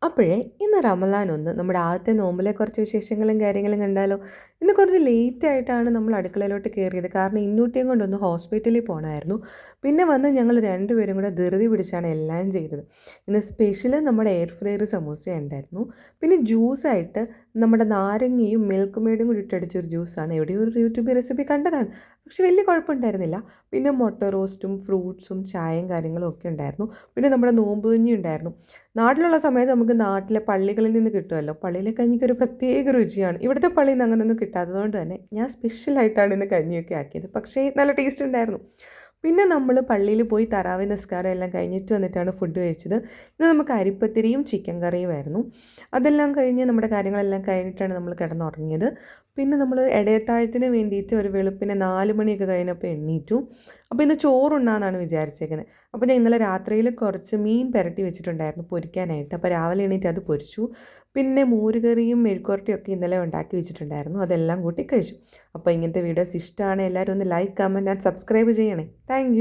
അപ്പോഴേ ഇന്ന് റമദാൻ ഒന്ന് നമ്മുടെ ആദ്യത്തെ നോമ്പിലെ കുറച്ച് വിശേഷങ്ങളും കാര്യങ്ങളും കണ്ടാലോ. ഇന്ന് കുറച്ച് ലേറ്റ് ആയിട്ടാണ് നമ്മൾ അടുക്കളയിലോട്ട് കയറിയത്, കാരണം ഇന്നൂട്ടിയും കൊണ്ടൊന്ന് ഹോസ്പിറ്റലിൽ പോകണമായിരുന്നു. പിന്നെ വന്ന് ഞങ്ങൾ രണ്ടുപേരും കൂടെ ധൃതി പിടിച്ചാണ് എല്ലാം ചെയ്തത്. ഇന്ന് സ്പെഷ്യൽ നമ്മുടെ എയർ ഫ്രയർ സമൂസ ഉണ്ടായിരുന്നു. പിന്നെ ജ്യൂസായിട്ട് നമ്മുടെ നാരങ്ങയും മിൽക്ക് മെയ്ഡും കൂടി ഇട്ടടിച്ചൊരു ജ്യൂസാണ്, എവിടെയോ ഒരു യൂട്യൂബ് റെസിപ്പി കണ്ടതാണ്, പക്ഷെ വലിയ കുഴപ്പമുണ്ടായിരുന്നില്ല. പിന്നെ മുട്ട റോസ്റ്റും ഫ്രൂട്ട്സും ചായയും കാര്യങ്ങളും ഒക്കെ ഉണ്ടായിരുന്നു. പിന്നെ നമ്മുടെ നോമ്പ് കഞ്ഞി ഉണ്ടായിരുന്നു. നാട്ടിലുള്ള സമയത്ത് നമുക്ക് നാട്ടിലെ പള്ളികളിൽ നിന്ന് കിട്ടുമല്ലോ, പള്ളിയിലെ കഞ്ഞിക്ക് ഒരു പ്രത്യേക രുചിയാണ്. ഇവിടുത്തെ പള്ളിയിൽ നിന്ന് അങ്ങനെയൊന്നും കിട്ടാത്തതുകൊണ്ട് തന്നെ ഞാൻ സ്പെഷ്യലായിട്ടാണ് ഇന്ന് കഞ്ഞിയൊക്കെ ആക്കിയത്, പക്ഷേ നല്ല ടേസ്റ്റ് ഉണ്ടായിരുന്നു. പിന്നെ നമ്മൾ പള്ളിയിൽ പോയി തറാവി നിസ്കാരം എല്ലാം കഴിഞ്ഞിട്ട് വന്നിട്ടാണ് ഫുഡ് കഴിച്ചത്. ഇന്ന് നമുക്ക് അരിപ്പത്തിരിയും ചിക്കൻ കറിയുമായിരുന്നു. അതെല്ലാം കഴിഞ്ഞ് നമ്മുടെ കാര്യങ്ങളെല്ലാം കഴിഞ്ഞിട്ടാണ് നമ്മൾ കിടന്നുറങ്ങിയത്. പിന്നെ നമ്മൾ ഇടയത്താഴത്തിന് വേണ്ടിയിട്ട് ഒരു വെളുപ്പിനെ 4 മണിയൊക്കെ കഴിഞ്ഞപ്പോൾ എണ്ണീറ്റു. അപ്പോൾ ഇന്ന് ചോറുണ്ണാന്നാണ് വിചാരിച്ചേക്കുന്നത്. അപ്പോൾ ഞാൻ ഇന്നലെ രാത്രിയിൽ കുറച്ച് മീൻ പുരട്ടി വെച്ചിട്ടുണ്ടായിരുന്നു പൊരിക്കാനായിട്ട്. അപ്പോൾ രാവിലെ എണീറ്റ് അത് പൊരിച്ചു. പിന്നെ മോരുകറിയും മെഴുക്കുവരട്ടിയൊക്കെ ഇന്നലെ ഉണ്ടാക്കി വെച്ചിട്ടുണ്ടായിരുന്നു, അതെല്ലാം കൂട്ടി കഴിച്ചു. അപ്പോൾ ഇങ്ങനത്തെ വീഡിയോസ് ഇഷ്ടമാണ് എല്ലാവരും ഒന്ന് ലൈക്ക്, കമൻറ്റ് ആൻഡ് സബ്സ്ക്രൈബ് ചെയ്യണേ. താങ്ക്